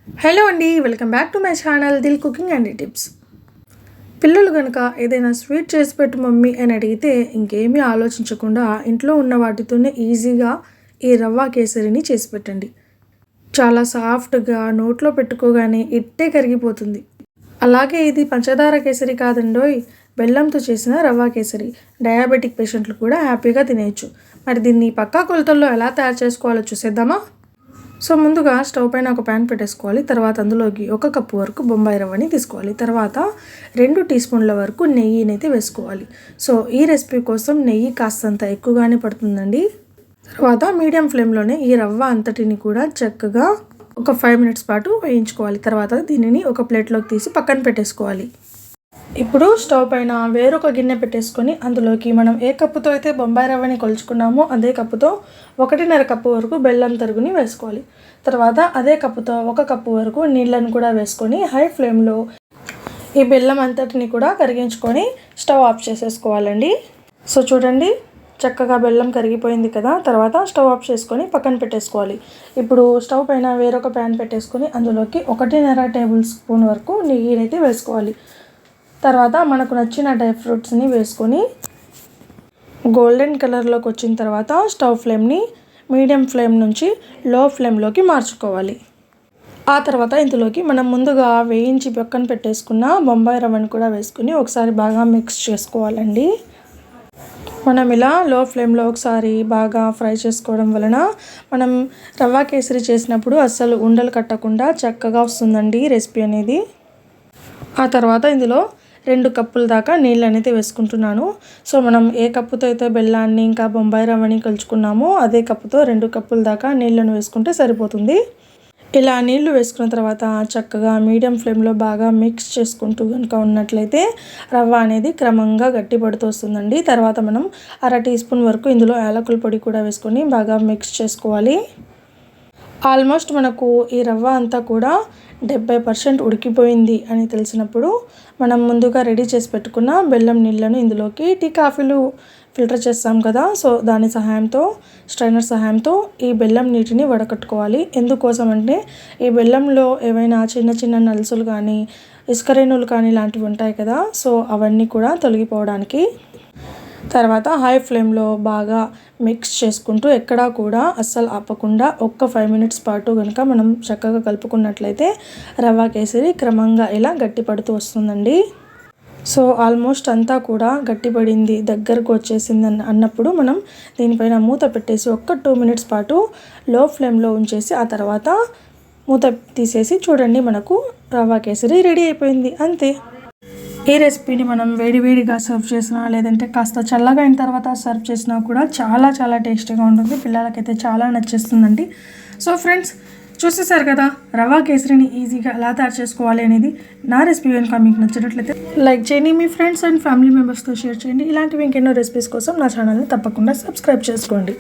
Hello అండి, welcome back to my channel Dil cooking and tips. పిల్లలు కనుక ఏదైనా స్వీట్ చేసి పెట్టు మమ్మీ అని అడిగితే ఇంకేమీ ఆలోచించకుండా ఇంట్లో ఉన్న వాటితోనే ఈజీగా ఈ రవ్వ కేసరిని చేసి పెట్టండి. చాలా సాఫ్ట్గా నోట్లో పెట్టుకోగానే ఇట్టే కరిగిపోతుంది. అలాగే ఇది పంచదార కేసరి కాదండోయ్, బెల్లంతో చేసిన రవ్వ కేసరి. డయాబెటిక్ పేషెంట్లు కూడా హ్యాపీగా తినేయచ్చు. మరి దీన్ని పక్కా కొలతల్లో ఎలా తయారు చేసుకోవాలో చూసేద్దామా? సో ముందుగా స్టవ్ పైన ఒక ప్యాన్ పెట్టేసుకోవాలి. తర్వాత అందులోకి 1 కప్పు వరకు బొంబాయి రవ్వని తీసుకోవాలి. తర్వాత 2 టీ స్పూన్ల వరకు నెయ్యిని అయితే వేసుకోవాలి. సో ఈ రెసిపీ కోసం నెయ్యి కాస్తంత ఎక్కువగానే పడుతుందండి. తర్వాత మీడియం ఫ్లేమ్లోనే ఈ రవ్వ అంతటిని కూడా చక్కగా ఒక 5 మినిట్స్ పాటు వేయించుకోవాలి. తర్వాత దీనిని ఒక ప్లేట్లోకి తీసి పక్కన పెట్టేసుకోవాలి. ఇప్పుడు స్టవ్ పైన వేరొక గిన్నె పెట్టేసుకొని అందులోకి మనం ఏ కప్పుతో అయితే బొంబాయి రవ్వని కొలుచుకున్నామో అదే కప్పుతో 1.5 కప్పు వరకు బెల్లం తరుగుని వేసుకోవాలి. తర్వాత అదే కప్పుతో 1 కప్పు వరకు నీళ్ళను కూడా వేసుకొని హై ఫ్లేమ్లో ఈ బెల్లం అంతటిని కూడా కరిగించుకొని స్టవ్ ఆఫ్ చేసేసుకోవాలండి. సో చూడండి, చక్కగా బెల్లం కరిగిపోయింది కదా. తర్వాత స్టవ్ ఆఫ్ చేసుకొని పక్కన పెట్టేసుకోవాలి. ఇప్పుడు స్టవ్ పైన వేరొక ప్యాన్ పెట్టేసుకొని అందులోకి 1.5 టేబుల్ స్పూన్ వరకు నెయ్యిని అయితే వేసుకోవాలి. తర్వాత మనకు నచ్చిన డ్రై ఫ్రూట్స్ని వేసుకొని గోల్డెన్ కలర్లోకి వచ్చిన తర్వాత స్టవ్ ఫ్లేమ్ని మీడియం ఫ్లేమ్ నుంచి లో ఫ్లేమ్లోకి మార్చుకోవాలి. ఆ తర్వాత ఇందులోకి మనం ముందుగా వేయించి పక్కన పెట్టేసుకున్న బొంబాయి రవ్వను కూడా వేసుకుని ఒకసారి బాగా మిక్స్ చేసుకోవాలండి. మనం ఇలా లో ఫ్లేమ్లో ఒకసారి బాగా ఫ్రై చేసుకోవడం వలన మనం రవ్వ కేసరి చేసినప్పుడు అస్సలు ఉండలు కట్టకుండా చక్కగా వస్తుందండి రెసిపీ అనేది. ఆ తర్వాత ఇందులో 2 కప్పుల దాకా నీళ్ళు అనేది వేసుకుంటున్నాను. సో మనం ఏ కప్పుతో అయితే బెల్లాన్ని ఇంకా బొంబాయి రవ్వని కలుచుకున్నామో అదే కప్పుతో 2 కప్పుల దాకా నీళ్ళను వేసుకుంటే సరిపోతుంది. ఇలా నీళ్లు వేసుకున్న తర్వాత చక్కగా మీడియం ఫ్లేమ్లో బాగా మిక్స్ చేసుకుంటూ కనుక ఉన్నట్లయితే రవ్వ అనేది క్రమంగా గట్టిపడుతూ వస్తుందండి. తర్వాత మనం 1/2 టీ స్పూన్ వరకు ఇందులో యాలకుల పొడి కూడా వేసుకొని బాగా మిక్స్ చేసుకోవాలి. ఆల్మోస్ట్ మనకు ఈ రవ్వ అంతా కూడా 70% ఉడికిపోయింది అని తెలిసినప్పుడు మనం ముందుగా రెడీ చేసి పెట్టుకున్న బెల్లం నీళ్ళను ఇందులోకి టీ కాఫీలు ఫిల్టర్ చేస్తాం కదా, సో దాని సహాయంతో స్ట్రైనర్ సహాయంతో ఈ బెల్లం నీటిని వడకట్టుకోవాలి. ఎందుకోసం అంటే ఈ బెల్లంలో ఏవైనా చిన్న చిన్న నలుసులు కానీ ఇసుకరేణులు కానీ ఇలాంటివి ఉంటాయి కదా, సో అవన్నీ కూడా తొలగిపోవడానికి. తర్వాత హై ఫ్లేమ్లో బాగా మిక్స్ చేసుకుంటూ ఎక్కడా కూడా అస్సలు ఆపకుండా 5 మినిట్స్ పాటు కనుక మనం చక్కగా కలుపుకున్నట్లయితే రవ్వ కేసరి క్రమంగా ఇలా గట్టిపడుతూ వస్తుందండి. సో ఆల్మోస్ట్ అంతా కూడా గట్టిపడింది, దగ్గరకు వచ్చేసింది అన్నప్పుడు మనం దీనిపైన మూత పెట్టేసి 2 మినిట్స్ పాటు లో ఫ్లేమ్లో ఉంచేసి ఆ తర్వాత మూత తీసేసి చూడండి, మనకు రవ్వ కేసరి రెడీ అయిపోయింది, అంతే. ఈ రెసిపీని మనం వేడివేడిగా సర్వ్ చేసినా లేదంటే కాస్త చల్లగా అయిన తర్వాత సర్వ్ చేసినా కూడా చాలా చాలా టేస్టీగా ఉంటుంది. పిల్లలకైతే చాలా నచ్చేస్తుందండి. సో ఫ్రెండ్స్, చూసేసారు కదా రవ్వ కేసరిని ఈజీగా ఎలా తయారు చేసుకోవాలి అనేది. నా రెసిపీ కనుక మీకు నచ్చినట్లయితే లైక్ చేయండి, మీ ఫ్రెండ్స్ అండ్ ఫ్యామిలీ మెంబర్స్తో షేర్ చేయండి. ఇలాంటివి ఇంకెన్నో రెసిపీస్ కోసం నా ఛానల్ని తప్పకుండా సబ్స్క్రైబ్ చేసుకోండి.